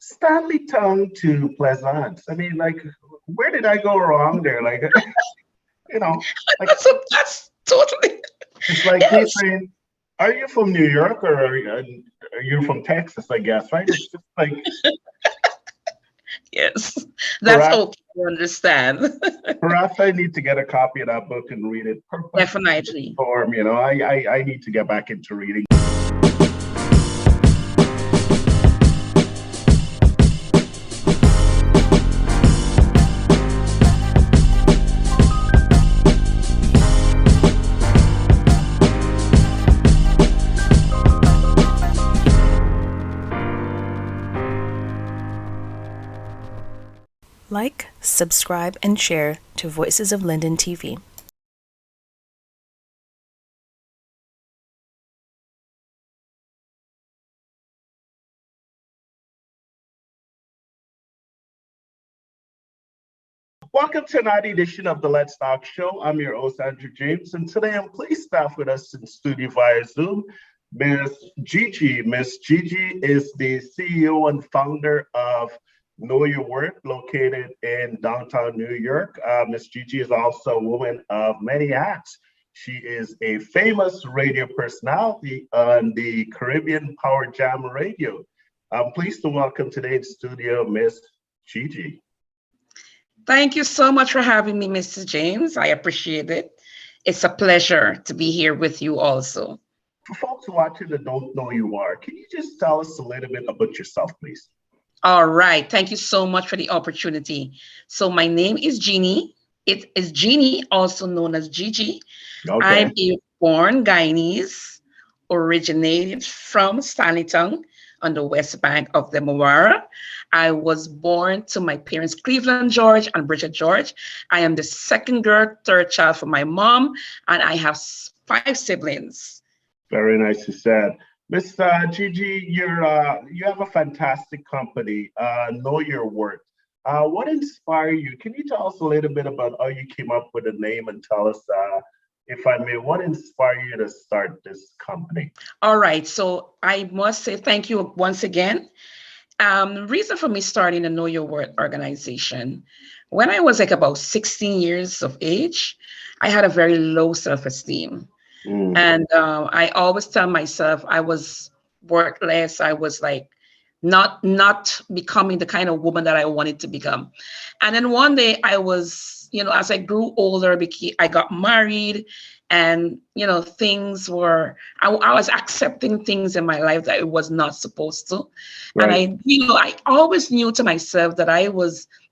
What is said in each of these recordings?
Stanleytown to Pleasance. I mean, like, where did I go wrong there? Like, you know, like That's totally it's like me yes. saying, "Are you from New York or are you from Texas?" I guess, right? It's just like Yes, that's perhaps okay to understand. perhaps I need to get a copy of that book and read it. Purpose Definitely. Storm. I need to get back into reading. Like, subscribe, and share to Voices of Linden TV. Welcome to another edition of the Let's Talk Show. I'm your host, Andrew James, and today I'm pleased to have with us in studio via Zoom, Miss Gigi. Miss Gigi is the CEO and founder of Know Your Worth, located in downtown New York. Miss Gigi is also a woman of many hats. She is a famous radio personality on the Caribbean Power Jam Radio. I'm pleased to welcome today in studio Miss Gigi. Thank you so much for having me, Mr. James. I appreciate it. It's a pleasure to be here with you also. For folks watching that don't know you are, can you just tell us a little bit about yourself, please? All right. Thank you so much for the opportunity. So my name is Genie. It is Genie, also known as Gigi. I'm Okay. a born Guyanese, originated from Stanleytown on the west bank of the Mawara. I was born to my parents, Cleveland George and Bridget George. I am the second girl, third child from my mom, and I have five siblings. Very nicely said. Miss Gigi, you have a fantastic company, Know Your Worth. What inspired you? Can you tell us a little bit about how you came up with the name and tell us, if I may, what inspired you to start this company? All right. So I must say thank you once again. Reason for me starting the Know Your Worth organization. When I was like about 16 years of age, I had a very low self-esteem. Mm, And I always tell myself I was worthless. I was like not becoming the kind of woman that I wanted to become. And then one day I was, as I grew older, I got married, and things were I was accepting things in my life that it was not supposed to. And right. I always knew to myself that there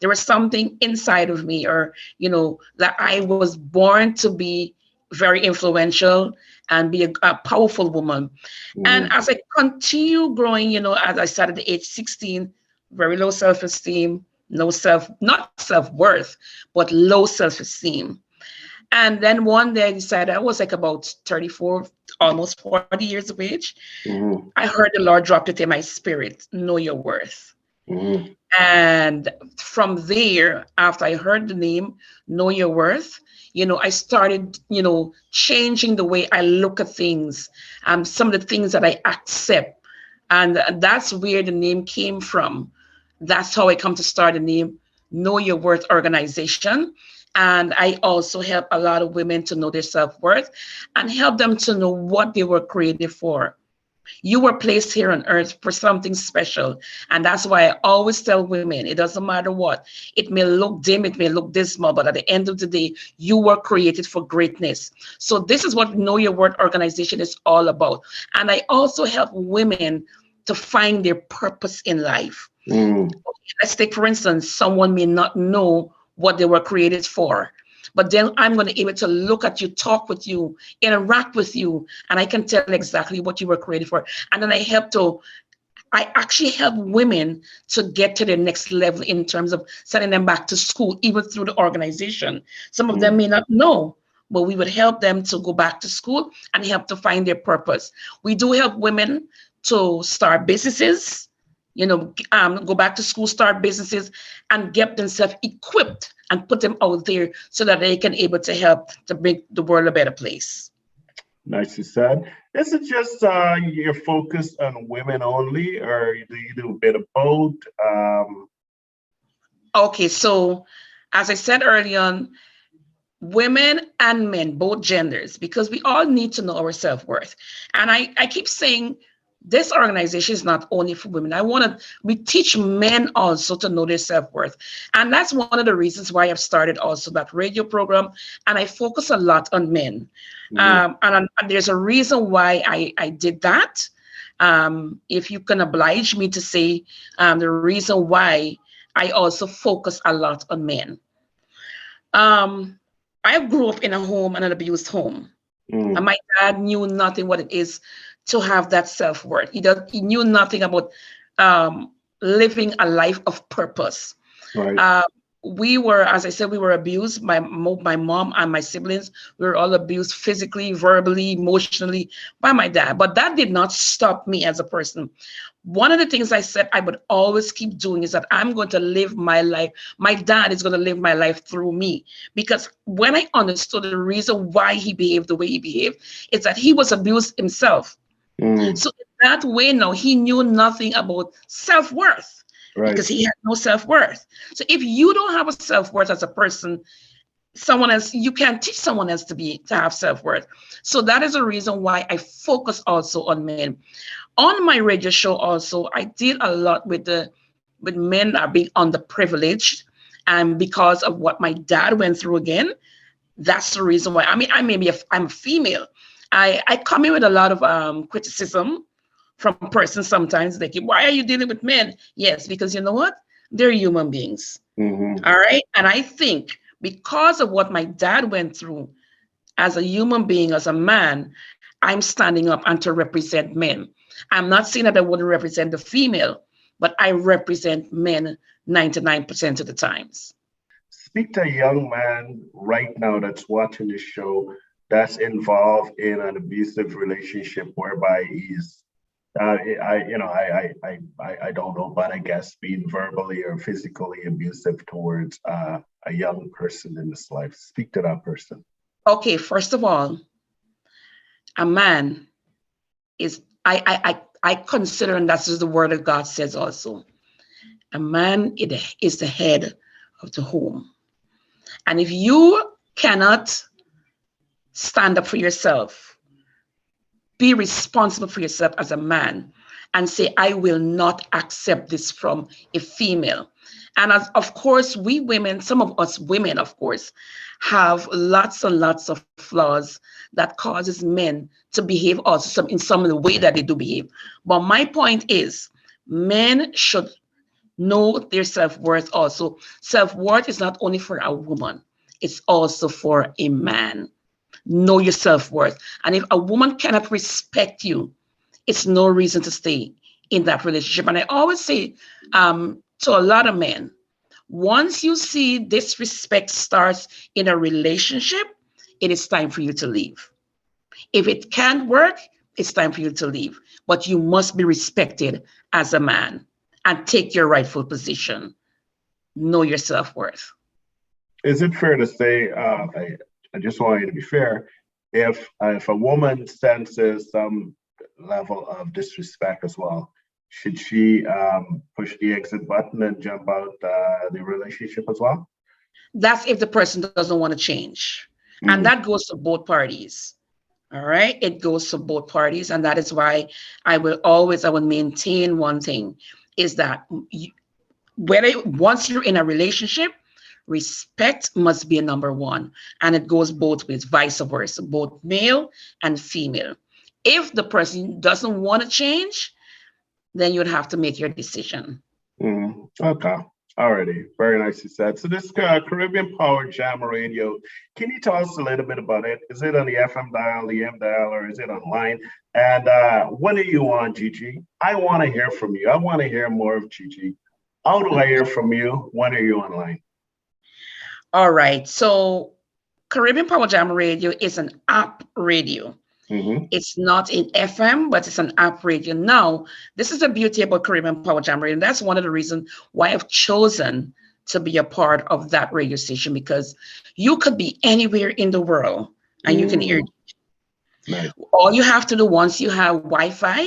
was something inside of me, or that I was born to be very influential and be a powerful woman. And Mm, as I continue growing, as I started at age 16, very low self-esteem, not self-worth, but low self-esteem. And then one day I decided, I was like about 34, almost 40 years of age. mm, I heard the Lord dropped it in my spirit, know your worth. mm, And from there, after I heard the name, Know Your Worth, I started, changing the way I look at things, some of the things that I accept. And that's where the name came from. That's how I come to start the name Know Your Worth organization. And I also help a lot of women to know their self-worth and help them to know what they were created for. You were placed here on earth for something special. And that's why I always tell women, it doesn't matter what. It may look dim, it may look dismal, but at the end of the day, you were created for greatness. So this is what Know Your Worth organization is all about. And I also help women to find their purpose in life. mm. Let's take, for instance, someone may not know what they were created for. But then I'm going to be able to look at you, talk with you, interact with you, and I can tell exactly what you were created for. And then I actually help women to get to their next level in terms of sending them back to school, even through the organization. Some of them Mm. may not know, but we would help them to go back to school and help to find their purpose. We do help women to start businesses, go back to school, start businesses, and get themselves equipped and put them out there so that they can able to help to make the world a better place. Nicely said. Is it just you're focused on women only, or do you do a bit of both? Okay, so as I said early on, women and men, both genders, because we all need to know our self-worth. And I keep saying this organization is not only for women. We teach men also to know their self-worth. And that's one of the reasons why I've started also that radio program. And I focus a lot on men. And there's a reason why I did that. If you can oblige me to say the reason why I also focus a lot on men. I grew up in a home, an abused home. And my dad knew nothing what it is to have that self-worth. He knew nothing about living a life of purpose. Right. We were, as I said, we were abused. My mom and my siblings, we were all abused physically, verbally, emotionally by my dad. But that did not stop me as a person. One of the things I said I would always keep doing is that I'm going to live my life. My dad is going to live my life through me. Because when I understood the reason why he behaved the way he behaved, is that he was abused himself. So in that way, now he knew nothing about self-worth. Right. Because he had no self-worth. So if you don't have a self-worth as a person, someone else, you can't teach someone else to have self-worth. So that is a reason why I focus also on men. On my radio show also, I did a lot with men that are being underprivileged. And because of what my dad went through again, that's the reason why. I mean, I'm a female. I come in with a lot of criticism from persons sometimes. They keep, why are you dealing with men? Yes, because you know what? They're human beings. All right. And I think because of what my dad went through as a human being, as a man, I'm standing up and to represent men. I'm not saying that I wouldn't represent the female, but I represent men 99% of the times. Speak to a young man right now that's watching this show that's involved in an abusive relationship whereby he's I don't know, but I guess being verbally or physically abusive towards a young person in his life. Speak to that person. Okay, first of all, a man is, I consider, and that's what the word of God says also, a man is the head of the home. And if you cannot stand up for yourself, be responsible for yourself as a man, and say, I will not accept this from a female. And as, of course, we women, some of us women, of course, have lots and lots of flaws that causes men to behave also in some of the way that they do behave. But my point is, men should know their self-worth also. Self-worth is not only for a woman, it's also for a man. Know your self-worth. And if a woman cannot respect you, it's no reason to stay in that relationship. And I always say to a lot of men, once you see disrespect starts in a relationship, it is time for you to leave. If it can't work, it's time for you to leave. But you must be respected as a man and take your rightful position. Know your self-worth. Is it fair to say, I just want you to be fair, if a woman senses some level of disrespect as well, should she push the exit button and jump out the relationship as well? That's if the person doesn't want to change. And that goes to both parties. All right. It goes to both parties. And that is why I will maintain one thing is that once you're in a relationship, respect must be a number one. And it goes both ways, vice versa, both male and female. If the person doesn't want to change, then you'd have to make your decision. Okay. Alrighty. Very nicely said. So this Caribbean Power Jam Radio, can you tell us a little bit about it? Is it on the FM dial, the M dial, or is it online? And when are you on, Gigi? I want to hear from you. I want to hear more of Gigi. How do I hear from you? When are you online? All right. So Caribbean Power Jam Radio is an app radio. It's not in FM, but it's an app radio. Now, this is the beauty about Caribbean Power Jam Radio. And that's one of the reasons why I've chosen to be a part of that radio station, because you could be anywhere in the world and you can hear. Nice. All you have to do once you have Wi-Fi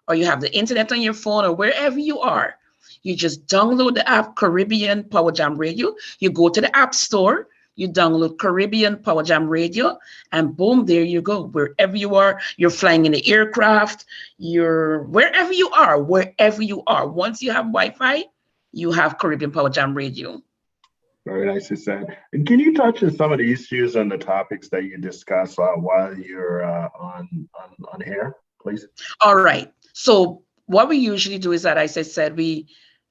or you have the internet on your phone or wherever you are, you just download the app Caribbean Power Jam Radio. You go to the App Store, you download Caribbean Power Jam Radio, and boom, there you go. Wherever you are, you're flying in the aircraft, you're wherever you are, Once you have Wi-Fi, you have Caribbean Power Jam Radio. Very nicely said. And can you touch on some of the issues and the topics that you discuss while you're on air, please? All right. So what we usually do is that, as I said, we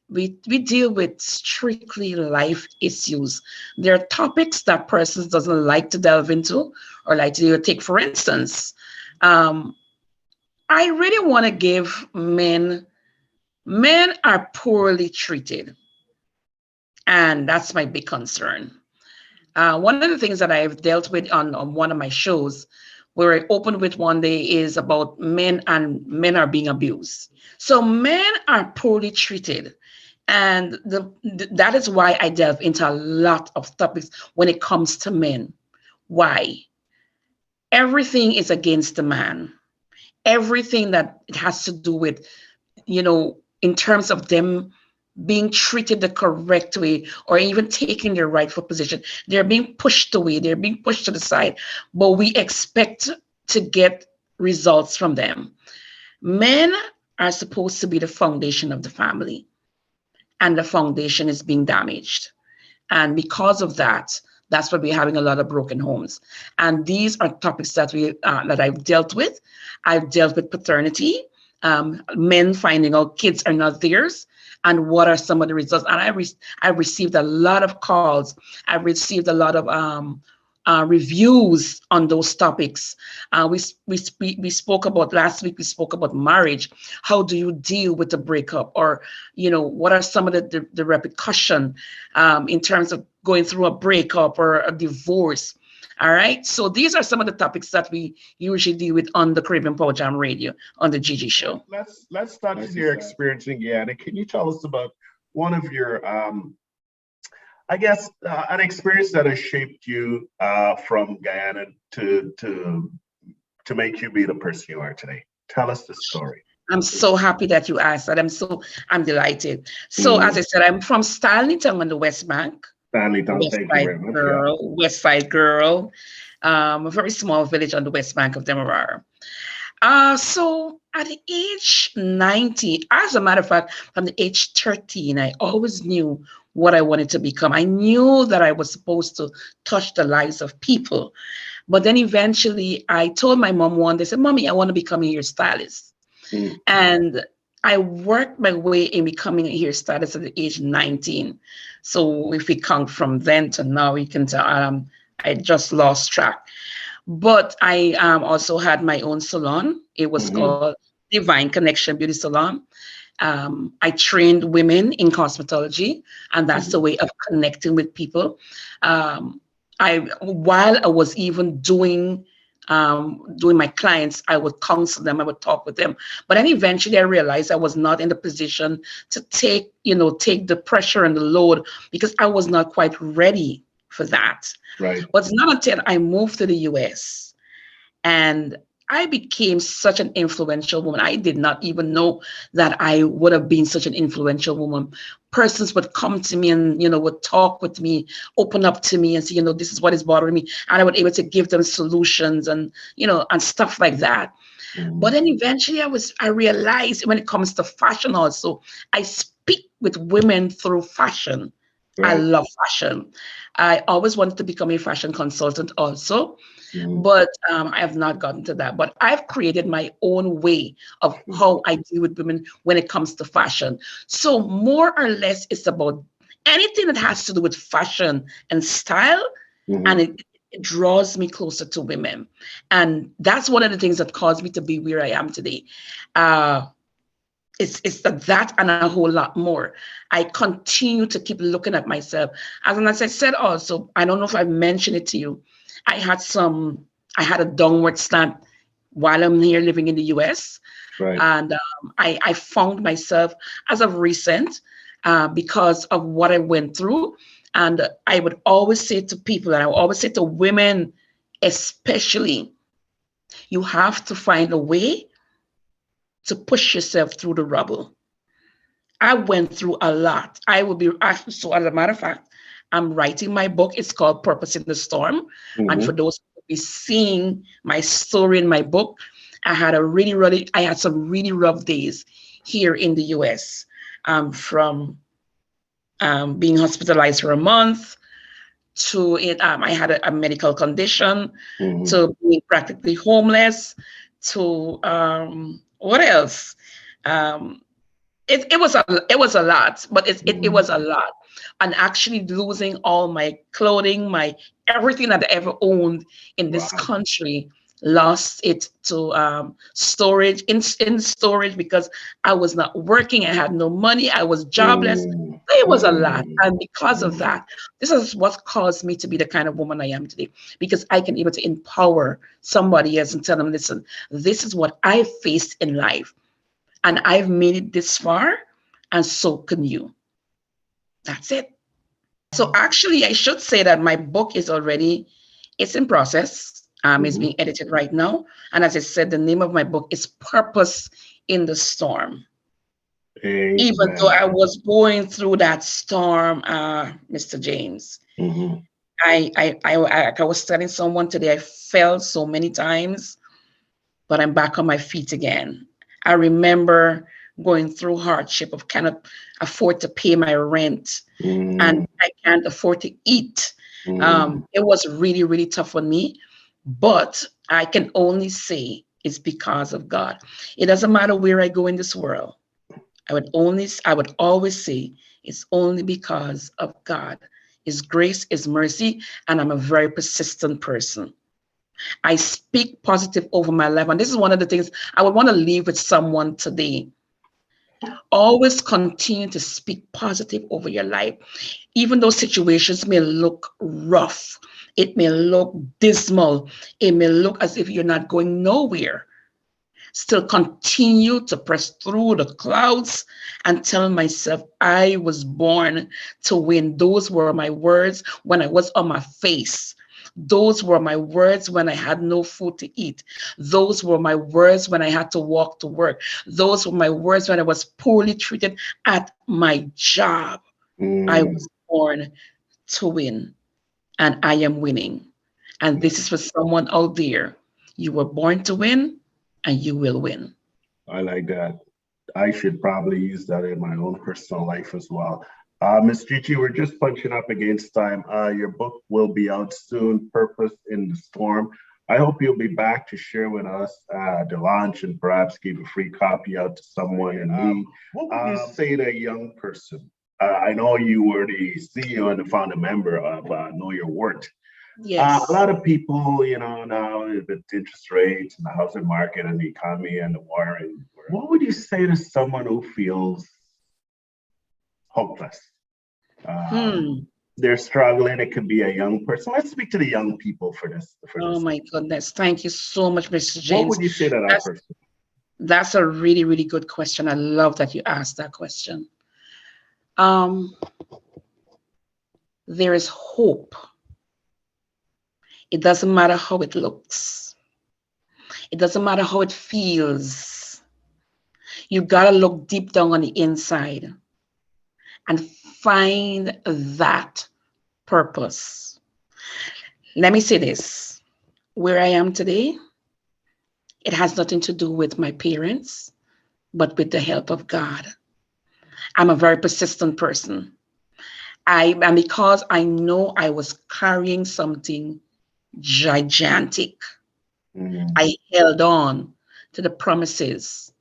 deal with strictly life issues. There are topics that persons doesn't like to delve into or like to take. For instance, I really want to give men are poorly treated. And that's my big concern. One of the things that I've dealt with on one of my shows, where I opened with one day, is about men are being abused. So men are poorly treated. And that is why I delve into a lot of topics when it comes to men. Why? Everything is against the man. Everything that it has to do with, in terms of them being treated the correct way or even taking their rightful position. They're being pushed away, they're being pushed to the side, but we expect to get results from them. Men are supposed to be the foundation of the family, and the foundation is being damaged. And because of that, that's why we're having a lot of broken homes. And these are topics that that I've dealt with. I've dealt with paternity, men finding out kids are not theirs, and what are some of the results. And I received a lot of calls. I received a lot of reviews on those topics. We spoke about last week. We spoke about marriage. How do you deal with a breakup, or what are some of the repercussion in terms of going through a breakup or a divorce? All right. So these are some of the topics that we usually deal with on the Caribbean Power Jam Radio on the Gigi Show. Let's start with your experience in Guyana. Can you tell us about one of your, I guess, an experience that has shaped you from Guyana to make you be the person you are today? Tell us the story. I'm so happy that you asked that. I'm delighted. So as I said, I'm from Stanleytown on the West Bank. Stanleytown, thank you very much. West Side girl, a very small village on the West Bank of Demerara. So at the age 19, as a matter of fact, from the age 13, I always knew what I wanted to become. I knew that I was supposed to touch the lives of people. But then eventually I told my mom one day, I said, Mommy, I want to become a hairstylist. And I worked my way in becoming a hairstylist at the age 19. So if we count from then to now, we can tell I just lost track. But I also had my own salon. It was called Divine Connection Beauty Salon. I trained women in cosmetology, and that's the way of connecting with people. While I was even doing my clients, I would counsel them, I would talk with them. But then eventually I realized I was not in the position to take the pressure and the load, because I was not quite ready for that. Right. But it's not until I moved to the US and I became such an influential woman. I did not even know that I would have been such an influential woman. Persons would come to me and, would talk with me, open up to me and say, this is what is bothering me. And I would be able to give them solutions and, and stuff like that. But then eventually I realized when it comes to fashion also, I speak with women through fashion. Right. I love fashion. I always wanted to become a fashion consultant also. But I have not gotten to that. But I've created my own way of how I deal with women when it comes to fashion. So more or less, it's about anything that has to do with fashion and style, and it draws me closer to women. And that's one of the things that caused me to be where I am today. It's that and a whole lot more. I continue to keep looking at myself. As I said also, I don't know if I mentioned it to you, I had a downward slant while I'm here living in the US. Right. And I found myself as of recent because of what I went through. And I would always say to people, and I would always say to women especially, You have to find a way to push yourself through the rubble. I went through a lot. I will be actually, so as a matter of fact, I'm writing my book. It's called Purpose in the Storm. And for those who will be seeing my story in my book, I had some really rough days here in the US, from being hospitalized for a month to it. I had a medical condition, to being practically homeless, to what else? Um, it was a lot, but it was a lot, and actually losing all my clothing, my everything that I ever owned in this country, lost it to storage in storage because I was not working. I had no money. I was jobless. It was a lot, and because of that, this is what caused me to be the kind of woman I am today, because I can able to empower somebody else and tell them, listen, this is what I faced in life. And I've made it this far, and so can you. That's it. So actually, I should say that my book it's in process. It's being edited right now. And as I said, the name of my book is Purpose in the Storm. Amen. Even though I was going through that storm, Mr. James, I was telling someone today, I fell so many times, but I'm back on my feet again. I remember going through hardship of cannot afford to pay my rent, and I can't afford to eat. It was really, really tough on me, but I can only say it's because of God. It doesn't matter where I go in this world. I would always say it's only because of God, His grace, His mercy, and I'm a very persistent person. I speak positive over my life. And this is one of the things I would want to leave with someone today. Always continue to speak positive over your life. Even though situations may look rough, it may look dismal, it may look as if you're not going nowhere. Still continue to press through the clouds and tell myself I was born to win. Those were my words when I was on my face. Those were my words when I had no food to eat. Those were my words when I had to walk to work. Those were my words when I was poorly treated at my job. I was born to win, and I am winning. And this is for someone out there. You were born to win, and you will win. I like that. I should probably use that in my own personal life as well. Miss Gigi, we're just punching up against time. Your book will be out soon, Purpose in the Storm. I hope you'll be back to share with us the launch and perhaps give a free copy out to someone in need. What would you say to a young person? I know you were the CEO and the founder member of Know Your Worth. Yes. A lot of people, now with interest rates and the housing market and the economy and the war, what would you say to someone who feels hopeless? They're struggling. It could be a young person. Let's speak to the young people for this. Oh my goodness. Thank you so much, Mr. James. What would you say to that person? That's a really, really good question. I love that you asked that question. There is hope. It doesn't matter how it looks. It doesn't matter how it feels. You gotta look deep down on the inside and find that purpose. Let me say this. Where I am today, it has nothing to do with my parents, but with the help of God. I'm a very persistent person. And because I know I was carrying something gigantic, I held on to the promises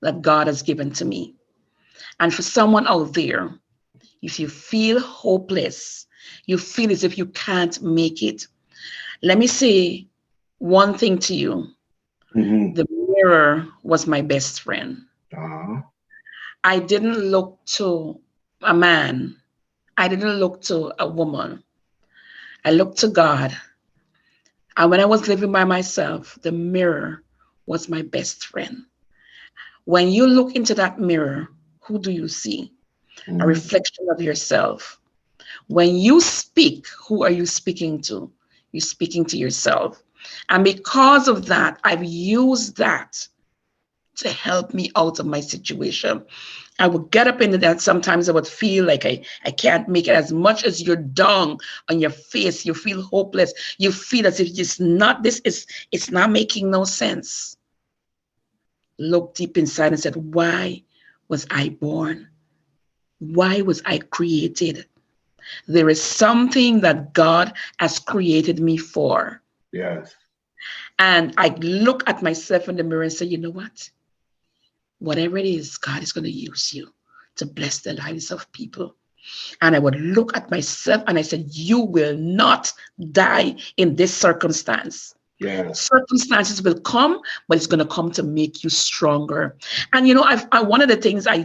that God has given to me. And for someone out there, if you feel hopeless, you feel as if you can't make it, let me say one thing to you. The mirror was my best friend. I didn't look to a man. I didn't look to a woman. I looked to God. And when I was living by myself, the mirror was my best friend. When you look into that mirror, who do you see? A reflection of yourself. When you speak, who are you speaking to? You're speaking to yourself. And because of that, I've used that to help me out of my situation. I would get up into that. Sometimes I would feel like I can't make it. As much as you're down on your face, you feel hopeless. You feel as if it's not making no sense. Look deep inside and said, why was I born? Why was I created? There is something that God has created me for. Yes. And I look at myself in the mirror and say, you know what? Whatever it is, God is going to use you to bless the lives of people. And I would look at myself and I said, you will not die in this circumstance. Yes. Circumstances will come, but it's going to come to make you stronger. And you know, one of the things I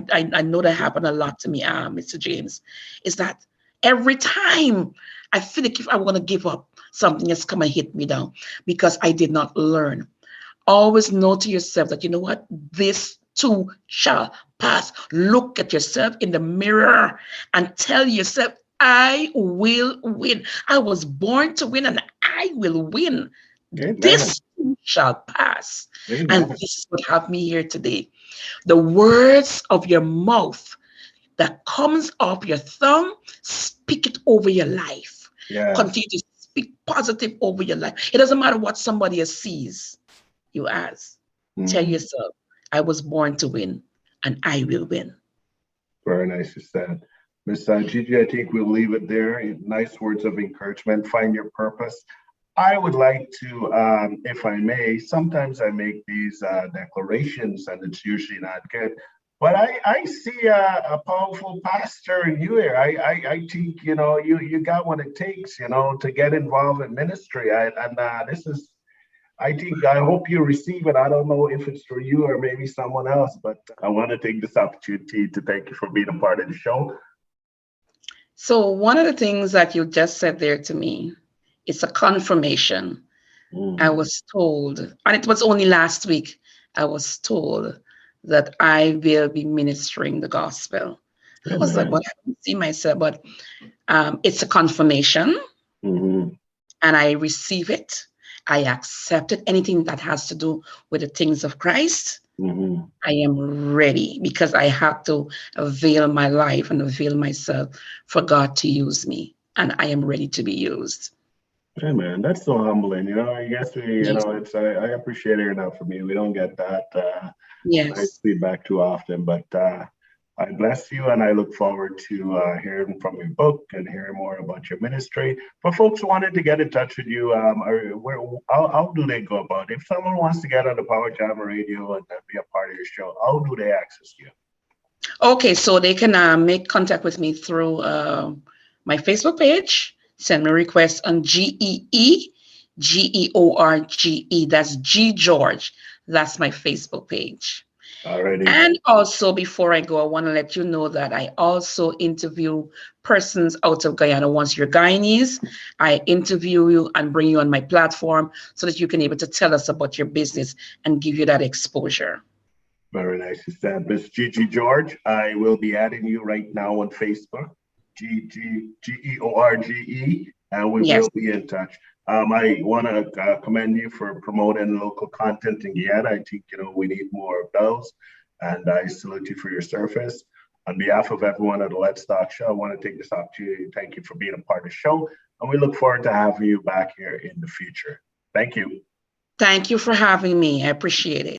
know that happened a lot to me, Mr. James, is that every time I feel like if I want to give up, something has come and hit me down because I did not learn. Always know to yourself that, you know what, this too shall pass. Look at yourself in the mirror and tell yourself, I will win. I was born to win and I will win. Amen. This too shall pass. Amen. And this is what have me here today. The words of your mouth that comes off your tongue, speak it over your life. Yes. Continue to speak positive over your life. It doesn't matter what somebody else sees. You ask. Tell yourself, I was born to win and I will win. Very nicely said. Miss Gigi, I think we'll leave it there. Nice words of encouragement. Find your purpose. I would like to, if I may, sometimes I make these declarations and it's usually not good. But I see a powerful pastor in you here. I think, you know, you got what it takes, you know, to get involved in ministry. This is, I hope you receive it. I don't know if it's for you or maybe someone else, but I want to take this opportunity to thank you for being a part of the show. So one of the things that you just said there to me, it's a confirmation. I was told, and it was only last week, I was told that I will be ministering the gospel. I was like, well, I don't see myself, but it's a confirmation. And I receive it. I accept it. Anything that has to do with the things of Christ, I am ready because I have to avail my life and avail myself for God to use me. And I am ready to be used. Hey man, that's so humbling. You know, I guess it's I appreciate hearing that from you. We don't get that nice feedback too often, but I bless you and I look forward to hearing from your book and hearing more about your ministry. For folks who wanted to get in touch with you, how do they go about it? If someone wants to get on the Power Jam Radio and be a part of your show, how do they access you? Okay, so they can make contact with me through my Facebook page. Send me a request on GEE, GEORGE. That's G George. That's my Facebook page. Alrighty. And also, before I go, I want to let you know that I also interview persons out of Guyana. Once you're Guyanese, I interview you and bring you on my platform so that you can be able to tell us about your business and give you that exposure. Very nice. Miss Gigi George, I will be adding you right now on Facebook. GEORGE, and we will be in touch. I want to commend you for promoting local content in Guyana. I think, you know, we need more of those, and I salute you for your service. On behalf of everyone at the Let's Talk Show, I want to take this opportunity to thank you for being a part of the show, and we look forward to having you back here in the future. Thank you. Thank you for having me. I appreciate it.